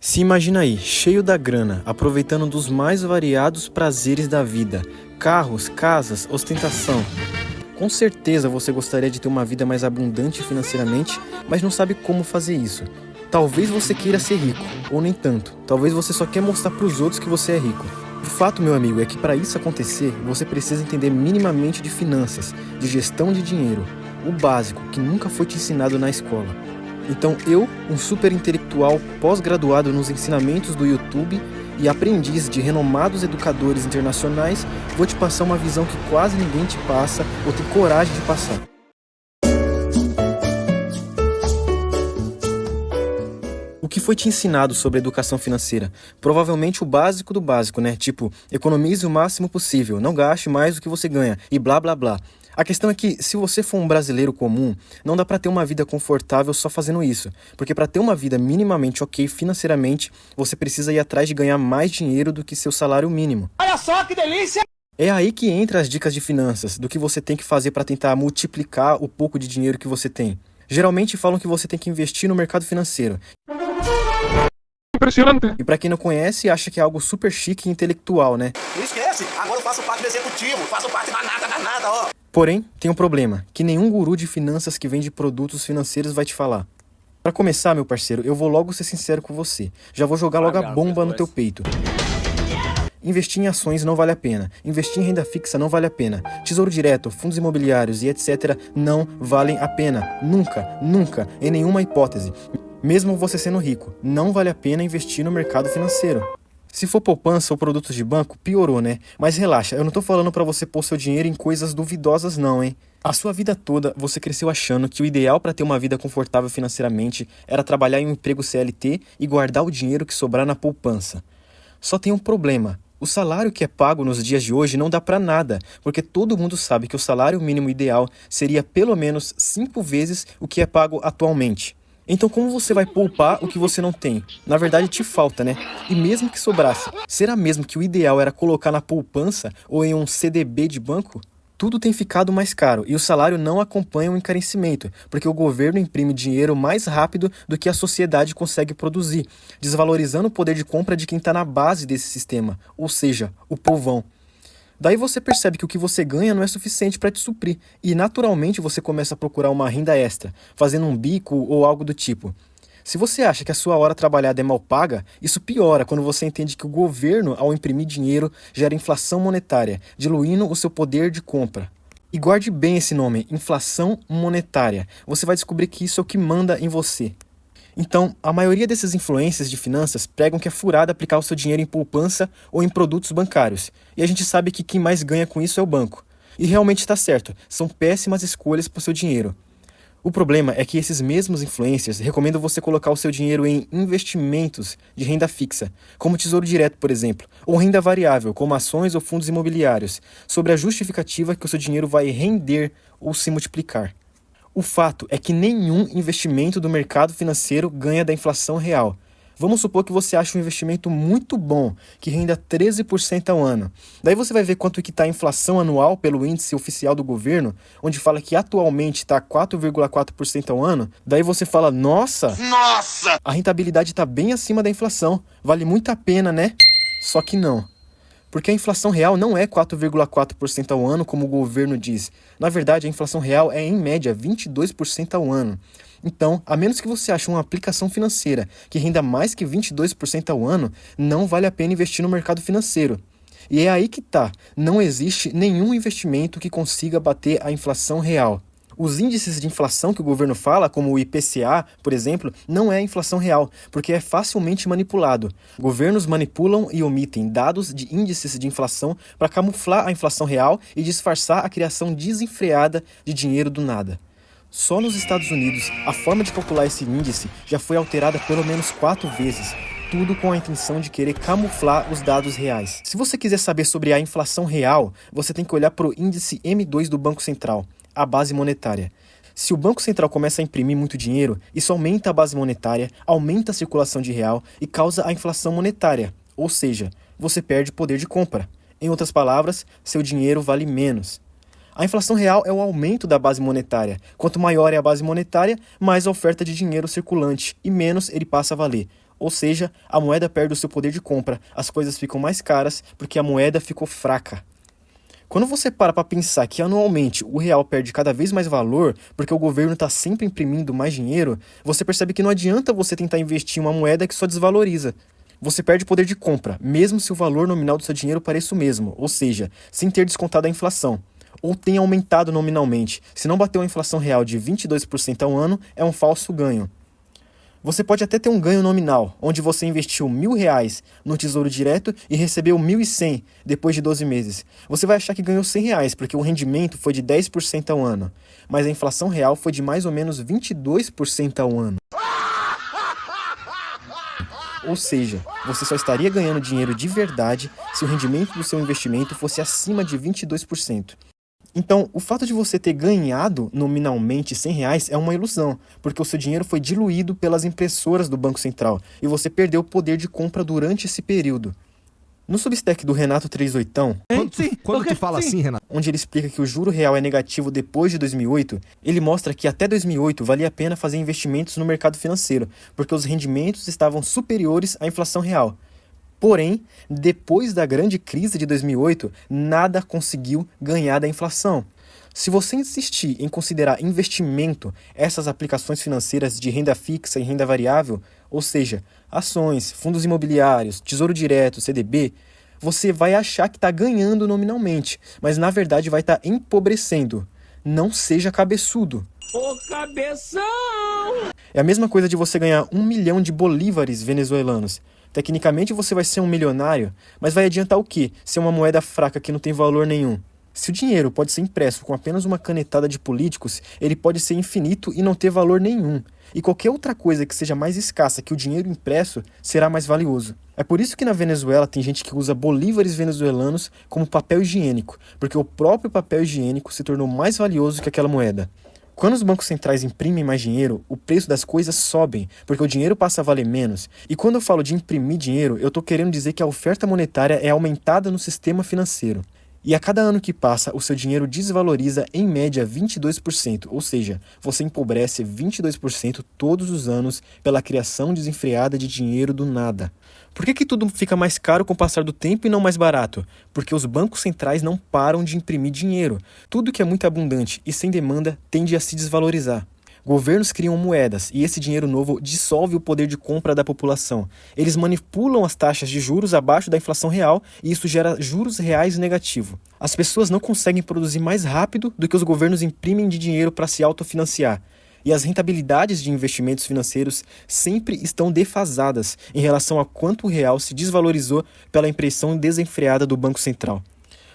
Se imagina aí, cheio da grana, aproveitando dos mais variados prazeres da vida, carros, casas, ostentação. Com certeza você gostaria de ter uma vida mais abundante financeiramente, mas não sabe como fazer isso. Talvez você queira ser rico, ou nem tanto. Talvez você só quer mostrar para os outros que você é rico. O fato, meu amigo, é que para isso acontecer, você precisa entender minimamente de finanças, de gestão de dinheiro, o básico que nunca foi te ensinado na escola. Então eu, um super intelectual pós-graduado nos ensinamentos do YouTube e aprendiz de renomados educadores internacionais, vou te passar uma visão que quase ninguém te passa ou tem coragem de passar. O que foi te ensinado sobre educação financeira? Provavelmente o básico do básico, né? Tipo, economize o máximo possível, não gaste mais do que você ganha e blá blá blá. A questão é que, se você for um brasileiro comum, não dá pra ter uma vida confortável só fazendo isso. Porque pra ter uma vida minimamente ok financeiramente, você precisa ir atrás de ganhar mais dinheiro do que seu salário mínimo. Olha só que delícia! É aí que entra as dicas de finanças, do que você tem que fazer pra tentar multiplicar o pouco de dinheiro que você tem. Geralmente falam que você tem que investir no mercado financeiro. Impressionante. E pra quem não conhece, acha que é algo super chique e intelectual, né? Não esquece, agora eu faço parte do executivo, faço parte da nada, ó. Porém, tem um problema, que nenhum guru de finanças que vende produtos financeiros vai te falar. Pra começar, meu parceiro, eu vou logo ser sincero com você. Já vou jogar logo a bomba no teu peito. Investir em ações não vale a pena. Investir em renda fixa não vale a pena. Tesouro direto, fundos imobiliários e etc. não valem a pena. Nunca, nunca, em nenhuma hipótese. Mesmo você sendo rico, não vale a pena investir no mercado financeiro. Se for poupança ou produtos de banco, piorou, né? Mas relaxa, eu não tô falando pra você pôr seu dinheiro em coisas duvidosas não, hein? A sua vida toda, você cresceu achando que o ideal pra ter uma vida confortável financeiramente era trabalhar em um emprego CLT e guardar o dinheiro que sobrar na poupança. Só tem um problema. O salário que é pago nos dias de hoje não dá pra nada, porque todo mundo sabe que o salário mínimo ideal seria pelo menos 5 vezes o que é pago atualmente. Então como você vai poupar o que você não tem? Na verdade te falta, né? E mesmo que sobrasse, será mesmo que o ideal era colocar na poupança ou em um CDB de banco? Tudo tem ficado mais caro e o salário não acompanha o encarecimento, porque o governo imprime dinheiro mais rápido do que a sociedade consegue produzir, desvalorizando o poder de compra de quem está na base desse sistema, ou seja, o povão. Daí você percebe que o que você ganha não é suficiente para te suprir e naturalmente você começa a procurar uma renda extra, fazendo um bico ou algo do tipo. Se você acha que a sua hora trabalhada é mal paga, isso piora quando você entende que o governo, ao imprimir dinheiro, gera inflação monetária, diluindo o seu poder de compra. E guarde bem esse nome, inflação monetária. Você vai descobrir que isso é o que manda em você. Então, a maioria desses influencers de finanças pregam que é furado aplicar o seu dinheiro em poupança ou em produtos bancários. E a gente sabe que quem mais ganha com isso é o banco. E realmente está certo, são péssimas escolhas para o seu dinheiro. O problema é que esses mesmos influencers recomendam você colocar o seu dinheiro em investimentos de renda fixa, como tesouro direto, por exemplo, ou renda variável, como ações ou fundos imobiliários, sobre a justificativa que o seu dinheiro vai render ou se multiplicar. O fato é que nenhum investimento do mercado financeiro ganha da inflação real. Vamos supor que você acha um investimento muito bom, que renda 13% ao ano. Daí você vai ver quanto que está a inflação anual pelo índice oficial do governo, onde fala que atualmente está 4,4% ao ano. Daí você fala, nossa! A rentabilidade está bem acima da inflação. Vale muito a pena, né? Só que não. Porque a inflação real não é 4,4% ao ano, como o governo diz. Na verdade, a inflação real é, em média, 22% ao ano. Então, a menos que você ache uma aplicação financeira que renda mais que 22% ao ano, não vale a pena investir no mercado financeiro. E é aí que tá. Não existe nenhum investimento que consiga bater a inflação real. Os índices de inflação que o governo fala, como o IPCA, por exemplo, não é a inflação real, porque é facilmente manipulado. Governos manipulam e omitem dados de índices de inflação para camuflar a inflação real e disfarçar a criação desenfreada de dinheiro do nada. Só nos Estados Unidos, a forma de calcular esse índice já foi alterada pelo menos 4 vezes, tudo com a intenção de querer camuflar os dados reais. Se você quiser saber sobre a inflação real, você tem que olhar para o índice M2 do Banco Central, a base monetária. Se o Banco Central começa a imprimir muito dinheiro, isso aumenta a base monetária, aumenta a circulação de real e causa a inflação monetária, ou seja, você perde poder de compra. Em outras palavras, seu dinheiro vale menos. A inflação real é o aumento da base monetária. Quanto maior é a base monetária, mais a oferta de dinheiro circulante e menos ele passa a valer. Ou seja, a moeda perde o seu poder de compra, as coisas ficam mais caras porque a moeda ficou fraca. Quando você para pensar que anualmente o real perde cada vez mais valor porque o governo está sempre imprimindo mais dinheiro, você percebe que não adianta você tentar investir em uma moeda que só desvaloriza. Você perde poder de compra, mesmo se o valor nominal do seu dinheiro pareça o mesmo, ou seja, sem ter descontado a inflação. Ou tenha aumentado nominalmente. Se não bateu a inflação real de 22% ao ano, é um falso ganho. Você pode até ter um ganho nominal, onde você investiu R$1.000 no Tesouro Direto e recebeu 1.100 depois de 12 meses. Você vai achar que ganhou R$100, porque o rendimento foi de 10% ao ano. Mas a inflação real foi de mais ou menos 22% ao ano. Ou seja, você só estaria ganhando dinheiro de verdade se o rendimento do seu investimento fosse acima de 22%. Então, o fato de você ter ganhado nominalmente R$100 é uma ilusão, porque o seu dinheiro foi diluído pelas impressoras do Banco Central e você perdeu o poder de compra durante esse período. No Substack do Renato 38, Quando tu fala assim, Renato? onde ele explica que o juro real é negativo depois de 2008, ele mostra que até 2008 valia a pena fazer investimentos no mercado financeiro, porque os rendimentos estavam superiores à inflação real. Porém, depois da grande crise de 2008, nada conseguiu ganhar da inflação. Se você insistir em considerar investimento essas aplicações financeiras de renda fixa e renda variável, ou seja, ações, fundos imobiliários, tesouro direto, CDB, você vai achar que está ganhando nominalmente, mas na verdade vai estar empobrecendo. Não seja cabeçudo. Ô cabeção! É a mesma coisa de você ganhar 1 milhão de bolívares venezuelanos. Tecnicamente você vai ser um milionário, mas vai adiantar o quê? Ser uma moeda fraca que não tem valor nenhum. Se o dinheiro pode ser impresso com apenas uma canetada de políticos, ele pode ser infinito e não ter valor nenhum. E qualquer outra coisa que seja mais escassa que o dinheiro impresso será mais valioso. É por isso que na Venezuela tem gente que usa bolívares venezuelanos como papel higiênico, porque o próprio papel higiênico se tornou mais valioso que aquela moeda. Quando os bancos centrais imprimem mais dinheiro, o preço das coisas sobem, porque o dinheiro passa a valer menos. E quando eu falo de imprimir dinheiro, eu estou querendo dizer que a oferta monetária é aumentada no sistema financeiro. E a cada ano que passa, o seu dinheiro desvaloriza em média 22%, ou seja, você empobrece 22% todos os anos pela criação desenfreada de dinheiro do nada. Por que tudo fica mais caro com o passar do tempo e não mais barato? Porque os bancos centrais não param de imprimir dinheiro. Tudo que é muito abundante e sem demanda tende a se desvalorizar. Governos criam moedas e esse dinheiro novo dissolve o poder de compra da população. Eles manipulam as taxas de juros abaixo da inflação real e isso gera juros reais negativos. As pessoas não conseguem produzir mais rápido do que os governos imprimem de dinheiro para se autofinanciar. E as rentabilidades de investimentos financeiros sempre estão defasadas em relação a quanto o real se desvalorizou pela impressão desenfreada do Banco Central.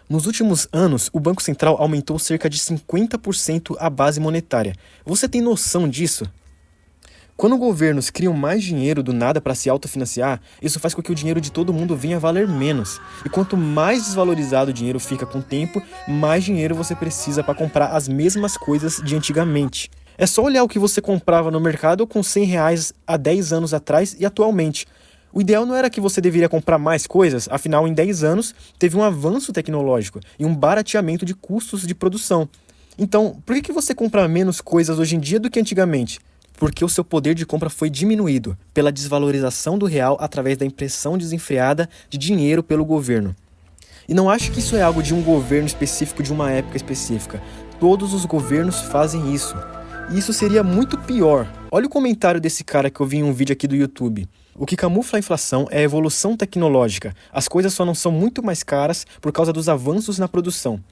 Nos últimos anos, o Banco Central aumentou cerca de 50% a base monetária. Você tem noção disso? Quando governos criam mais dinheiro do nada para se autofinanciar, isso faz com que o dinheiro de todo mundo venha a valer menos. E quanto mais desvalorizado o dinheiro fica com o tempo, mais dinheiro você precisa para comprar as mesmas coisas de antigamente. É só olhar o que você comprava no mercado com R$100 há 10 anos atrás e atualmente. O ideal não era que você deveria comprar mais coisas, afinal em 10 anos teve um avanço tecnológico e um barateamento de custos de produção. Então, por que você compra menos coisas hoje em dia do que antigamente? Porque o seu poder de compra foi diminuído pela desvalorização do real através da impressão desenfreada de dinheiro pelo governo. E não acho que isso é algo de um governo específico, de uma época específica. Todos os governos fazem isso. E isso seria muito pior. Olha o comentário desse cara que eu vi em um vídeo aqui do YouTube. O que camufla a inflação é a evolução tecnológica. As coisas só não são muito mais caras por causa dos avanços na produção.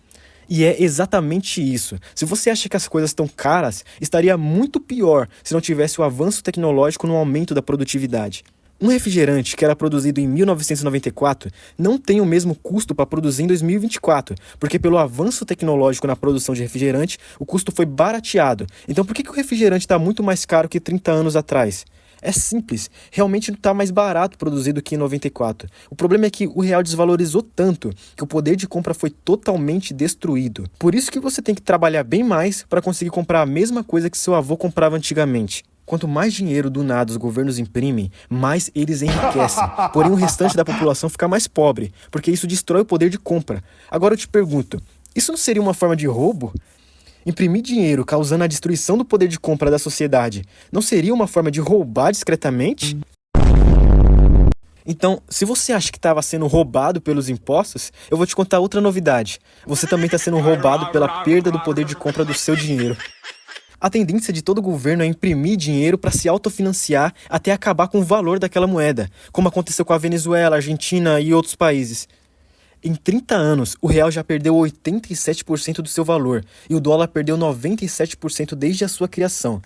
E é exatamente isso. Se você acha que as coisas estão caras, estaria muito pior se não tivesse o avanço tecnológico no aumento da produtividade. Um refrigerante que era produzido em 1994 não tem o mesmo custo para produzir em 2024, porque pelo avanço tecnológico na produção de refrigerante, o custo foi barateado. Então por que o refrigerante está muito mais caro que 30 anos atrás? É simples, realmente não está mais barato produzir do que em 94. O problema é que o real desvalorizou tanto que o poder de compra foi totalmente destruído. Por isso que você tem que trabalhar bem mais para conseguir comprar a mesma coisa que seu avô comprava antigamente. Quanto mais dinheiro do nada os governos imprimem, mais eles enriquecem. Porém, o restante da população fica mais pobre, porque isso destrói o poder de compra. Agora eu te pergunto, isso não seria uma forma de roubo? Imprimir dinheiro causando a destruição do poder de compra da sociedade não seria uma forma de roubar discretamente? Então, se você acha que estava sendo roubado pelos impostos, eu vou te contar outra novidade. Você também está sendo roubado pela perda do poder de compra do seu dinheiro. A tendência de todo governo é imprimir dinheiro para se autofinanciar até acabar com o valor daquela moeda, como aconteceu com a Venezuela, Argentina e outros países. Em 30 anos, o real já perdeu 87% do seu valor e o dólar perdeu 97% desde a sua criação.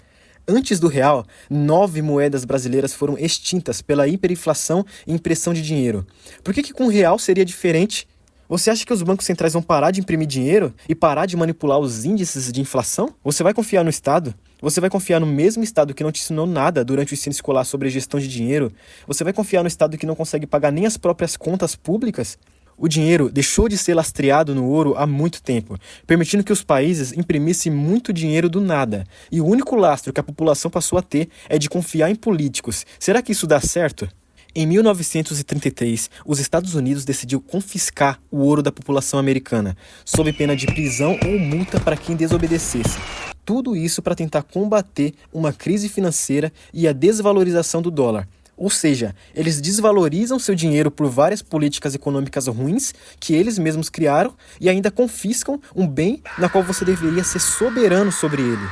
Antes do real, 9 moedas brasileiras foram extintas pela hiperinflação e impressão de dinheiro. Por que com o real seria diferente? Você acha que os bancos centrais vão parar de imprimir dinheiro e parar de manipular os índices de inflação? Você vai confiar no Estado? Você vai confiar no mesmo Estado que não te ensinou nada durante o ensino escolar sobre gestão de dinheiro? Você vai confiar no Estado que não consegue pagar nem as próprias contas públicas? O dinheiro deixou de ser lastreado no ouro há muito tempo, permitindo que os países imprimissem muito dinheiro do nada. E o único lastro que a população passou a ter é de confiar em políticos. Será que isso dá certo? Em 1933, os Estados Unidos decidiu confiscar o ouro da população americana, sob pena de prisão ou multa para quem desobedecesse. Tudo isso para tentar combater uma crise financeira e a desvalorização do dólar. Ou seja, eles desvalorizam seu dinheiro por várias políticas econômicas ruins que eles mesmos criaram e ainda confiscam um bem na qual você deveria ser soberano sobre ele.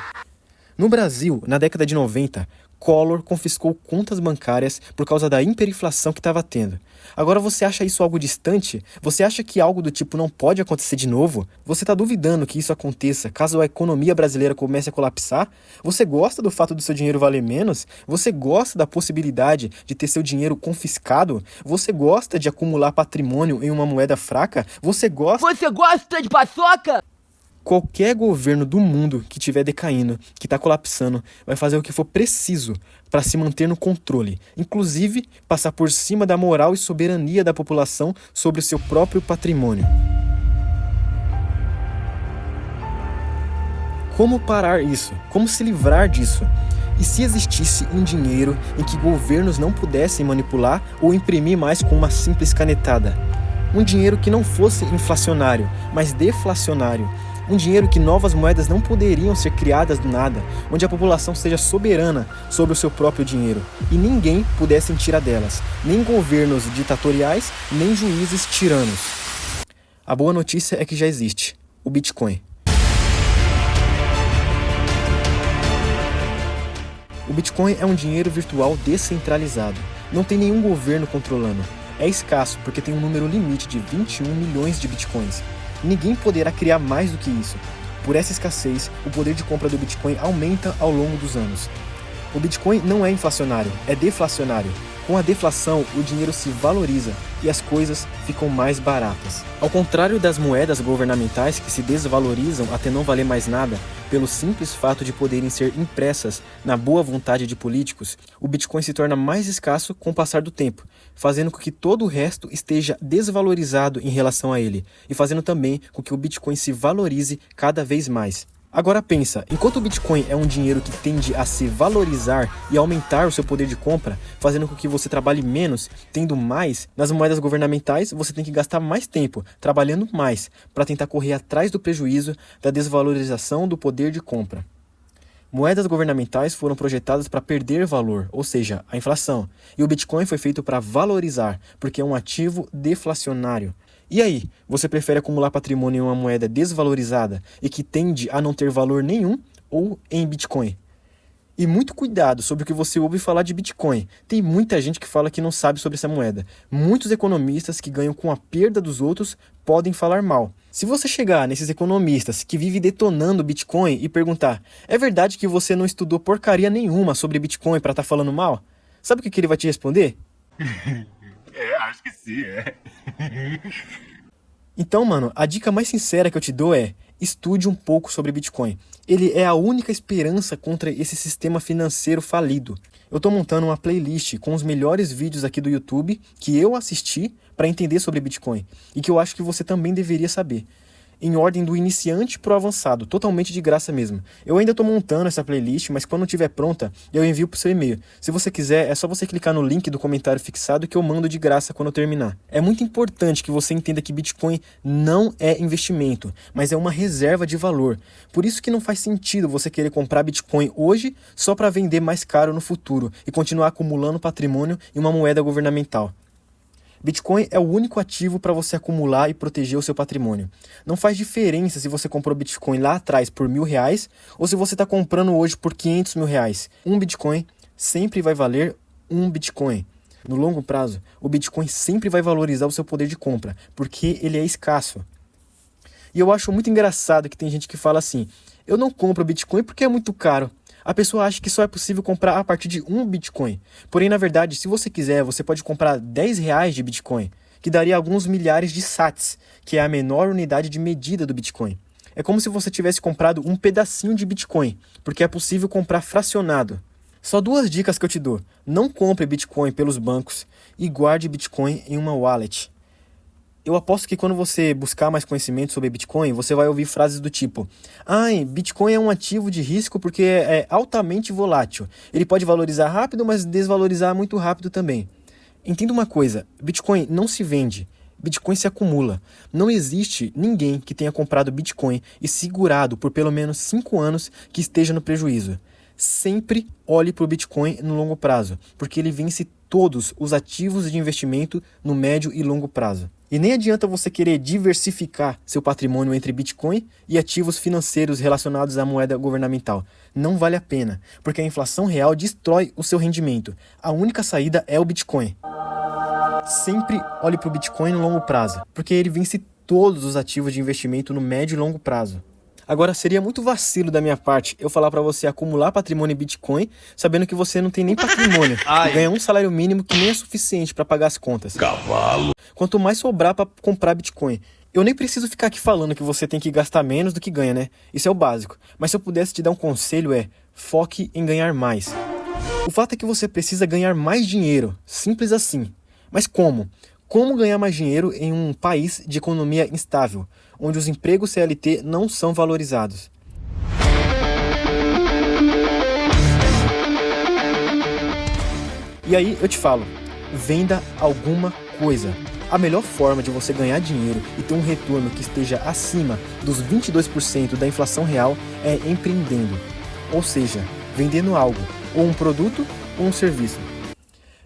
No Brasil, na década de 90, Collor confiscou contas bancárias por causa da hiperinflação que estava tendo. Agora você acha isso algo distante? Você acha que algo do tipo não pode acontecer de novo? Você está duvidando que isso aconteça caso a economia brasileira comece a colapsar? Você gosta do fato do seu dinheiro valer menos? Você gosta da possibilidade de ter seu dinheiro confiscado? Você gosta de acumular patrimônio em uma moeda fraca? Você gosta de paçoca? Qualquer governo do mundo que estiver decaindo, que está colapsando, vai fazer o que for preciso para se manter no controle, inclusive passar por cima da moral e soberania da população sobre o seu próprio patrimônio. Como parar isso? Como se livrar disso? E se existisse um dinheiro em que governos não pudessem manipular ou imprimir mais com uma simples canetada? Um dinheiro que não fosse inflacionário, mas deflacionário. Um dinheiro que novas moedas não poderiam ser criadas do nada, onde a população seja soberana sobre o seu próprio dinheiro e ninguém pudesse tirar delas, nem governos ditatoriais, nem juízes tiranos. A boa notícia é que já existe, o Bitcoin. O Bitcoin é um dinheiro virtual descentralizado, não tem nenhum governo controlando. É escasso porque tem um número limite de 21 milhões de Bitcoins. Ninguém poderá criar mais do que isso. Por essa escassez, o poder de compra do Bitcoin aumenta ao longo dos anos. O Bitcoin não é inflacionário, é deflacionário. Com a deflação, o dinheiro se valoriza e as coisas ficam mais baratas. Ao contrário das moedas governamentais que se desvalorizam até não valer mais nada, pelo simples fato de poderem ser impressas na boa vontade de políticos, o Bitcoin se torna mais escasso com o passar do tempo, fazendo com que todo o resto esteja desvalorizado em relação a ele, e fazendo também com que o Bitcoin se valorize cada vez mais. Agora pensa, enquanto o Bitcoin é um dinheiro que tende a se valorizar e aumentar o seu poder de compra, fazendo com que você trabalhe menos, tendo mais, nas moedas governamentais você tem que gastar mais tempo, trabalhando mais, para tentar correr atrás do prejuízo da desvalorização do poder de compra. Moedas governamentais foram projetadas para perder valor, ou seja, a inflação, e o Bitcoin foi feito para valorizar, porque é um ativo deflacionário. E aí, você prefere acumular patrimônio em uma moeda desvalorizada e que tende a não ter valor nenhum ou em Bitcoin? E muito cuidado sobre o que você ouve falar de Bitcoin. Tem muita gente que fala que não sabe sobre essa moeda. Muitos economistas que ganham com a perda dos outros podem falar mal. Se você chegar nesses economistas que vivem detonando Bitcoin e perguntar: é verdade que você não estudou porcaria nenhuma sobre Bitcoin para estar falando mal? Sabe o que ele vai te responder? Acho que sim, Então, mano, a dica mais sincera que eu te dou é: estude um pouco sobre Bitcoin. Ele é a única esperança contra esse sistema financeiro falido. Eu tô montando uma playlist com os melhores vídeos aqui do YouTube que eu assisti para entender sobre Bitcoin e que eu acho que você também deveria saber. Em ordem do iniciante pro avançado, totalmente de graça mesmo. Eu ainda estou montando essa playlist, mas quando estiver pronta, eu envio pro seu e-mail. Se você quiser, é só você clicar no link do comentário fixado que eu mando de graça quando eu terminar. É muito importante que você entenda que Bitcoin não é investimento, mas é uma reserva de valor. Por isso que não faz sentido você querer comprar Bitcoin hoje só para vender mais caro no futuro e continuar acumulando patrimônio em uma moeda governamental. Bitcoin é o único ativo para você acumular e proteger o seu patrimônio. Não faz diferença se você comprou Bitcoin lá atrás por R$1.000 ou se você está comprando hoje por R$500.000. Um Bitcoin sempre vai valer um Bitcoin. No longo prazo, o Bitcoin sempre vai valorizar o seu poder de compra, porque ele é escasso. E eu acho muito engraçado que tem gente que fala assim, eu não compro Bitcoin porque é muito caro. A pessoa acha que só é possível comprar a partir de um Bitcoin. Porém, na verdade, se você quiser, você pode comprar R$10 de Bitcoin, que daria alguns milhares de sats, que é a menor unidade de medida do Bitcoin. É como se você tivesse comprado um pedacinho de Bitcoin, porque é possível comprar fracionado. Só 2 dicas que eu te dou. Não compre Bitcoin pelos bancos e guarde Bitcoin em uma wallet. Eu aposto que quando você buscar mais conhecimento sobre Bitcoin, você vai ouvir frases do tipo: Bitcoin é um ativo de risco porque é altamente volátil. Ele pode valorizar rápido, mas desvalorizar muito rápido também. Entenda uma coisa, Bitcoin não se vende, Bitcoin se acumula. Não existe ninguém que tenha comprado Bitcoin e segurado por pelo menos 5 anos que esteja no prejuízo. Sempre olhe para o Bitcoin no longo prazo, porque ele vence todos os ativos de investimento no médio e longo prazo. E nem adianta você querer diversificar seu patrimônio entre Bitcoin e ativos financeiros relacionados à moeda governamental. Não vale a pena, porque a inflação real destrói o seu rendimento. A única saída é o Bitcoin. Sempre olhe para o Bitcoin no longo prazo, porque ele vence todos os ativos de investimento no médio e longo prazo. Agora, seria muito vacilo da minha parte eu falar para você acumular patrimônio em Bitcoin, sabendo que você não tem nem patrimônio e ganha um salário mínimo que nem é suficiente para pagar as contas. Cavalo. Quanto mais sobrar para comprar Bitcoin. Eu nem preciso ficar aqui falando que você tem que gastar menos do que ganha, né? Isso é o básico. Mas se eu pudesse te dar um conselho foque em ganhar mais. O fato é que você precisa ganhar mais dinheiro, simples assim. Mas como? Como ganhar mais dinheiro em um país de economia instável, onde os empregos CLT não são valorizados? E aí eu te falo, venda alguma coisa. A melhor forma de você ganhar dinheiro e ter um retorno que esteja acima dos 22% da inflação real é empreendendo. Ou seja, vendendo algo, ou um produto ou um serviço.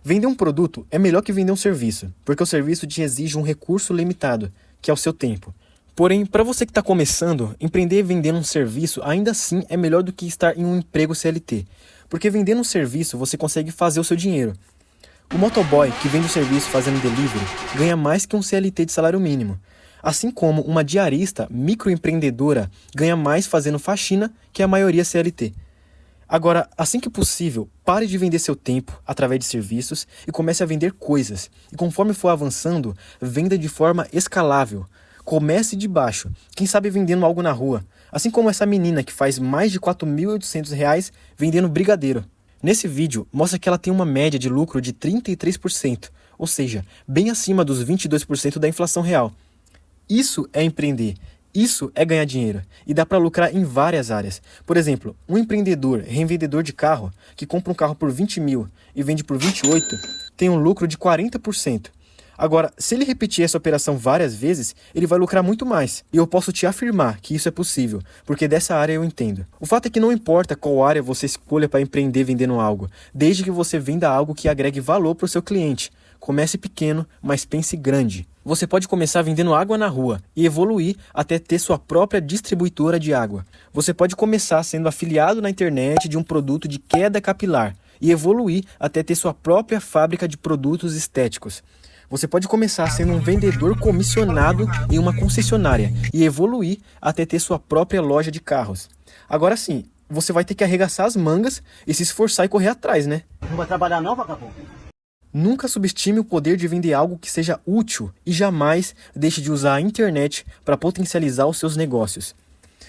Vender um produto é melhor que vender um serviço, porque o serviço te exige um recurso limitado, que é o seu tempo. Porém, para você que está começando, empreender vendendo um serviço ainda assim é melhor do que estar em um emprego CLT, porque vendendo um serviço você consegue fazer o seu dinheiro. O motoboy que vende o serviço fazendo delivery ganha mais que um CLT de salário mínimo, assim como uma diarista microempreendedora ganha mais fazendo faxina que a maioria CLT. Agora, assim que possível, pare de vender seu tempo através de serviços e comece a vender coisas. E conforme for avançando, venda de forma escalável. Comece de baixo, quem sabe vendendo algo na rua. Assim como essa menina que faz mais de R$4.800 vendendo brigadeiro. Nesse vídeo, mostra que ela tem uma média de lucro de 33%, ou seja, bem acima dos 22% da inflação real. Isso é empreender. Isso é ganhar dinheiro e dá para lucrar em várias áreas. Por exemplo, um empreendedor, revendedor de carro, que compra um carro por 20 mil e vende por 28, tem um lucro de 40%. Agora, se ele repetir essa operação várias vezes, ele vai lucrar muito mais. E eu posso te afirmar que isso é possível, porque dessa área eu entendo. O fato é que não importa qual área você escolha para empreender vendendo algo, desde que você venda algo que agregue valor para o seu cliente. Comece pequeno, mas pense grande. Você pode começar vendendo água na rua e evoluir até ter sua própria distribuidora de água. Você pode começar sendo afiliado na internet de um produto de queda capilar e evoluir até ter sua própria fábrica de produtos estéticos. Você pode começar sendo um vendedor comissionado em uma concessionária e evoluir até ter sua própria loja de carros. Agora sim, você vai ter que arregaçar as mangas e se esforçar e correr atrás, né? Não vai trabalhar não, vagabundo? Nunca subestime o poder de vender algo que seja útil e jamais deixe de usar a internet para potencializar os seus negócios.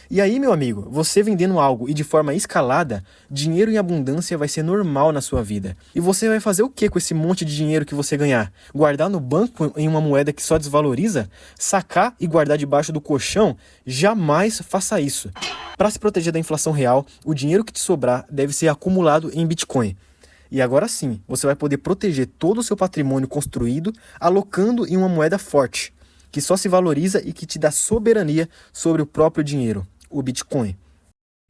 E aí, meu amigo, você vendendo algo e de forma escalada, dinheiro em abundância vai ser normal na sua vida. E você vai fazer o que com esse monte de dinheiro que você ganhar? Guardar no banco em uma moeda que só desvaloriza? Sacar e guardar debaixo do colchão? Jamais faça isso. Para se proteger da inflação real, o dinheiro que te sobrar deve ser acumulado em Bitcoin. E agora sim, você vai poder proteger todo o seu patrimônio construído alocando em uma moeda forte, que só se valoriza e que te dá soberania sobre o próprio dinheiro, o Bitcoin.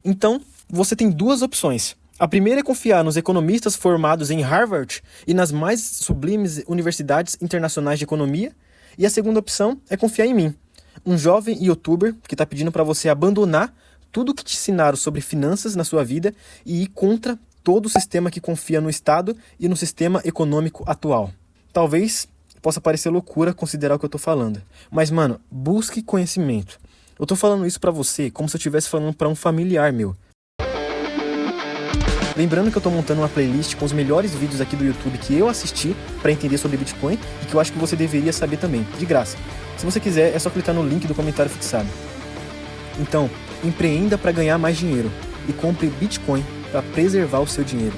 Então, você tem 2 opções. A primeira é confiar nos economistas formados em Harvard e nas mais sublimes universidades internacionais de economia. E a segunda opção é confiar em mim, um jovem youtuber que está pedindo para você abandonar tudo que te ensinaram sobre finanças na sua vida e ir contra todo o sistema que confia no Estado e no sistema econômico atual. Talvez possa parecer loucura considerar o que eu tô falando, mas, mano, busque conhecimento. Eu tô falando isso pra você como se eu estivesse falando pra um familiar meu. Lembrando que eu tô montando uma playlist com os melhores vídeos aqui do YouTube que eu assisti pra entender sobre Bitcoin e que eu acho que você deveria saber também, de graça. Se você quiser, é só clicar no link do comentário fixado. Então, empreenda para ganhar mais dinheiro e compre Bitcoin para preservar o seu dinheiro.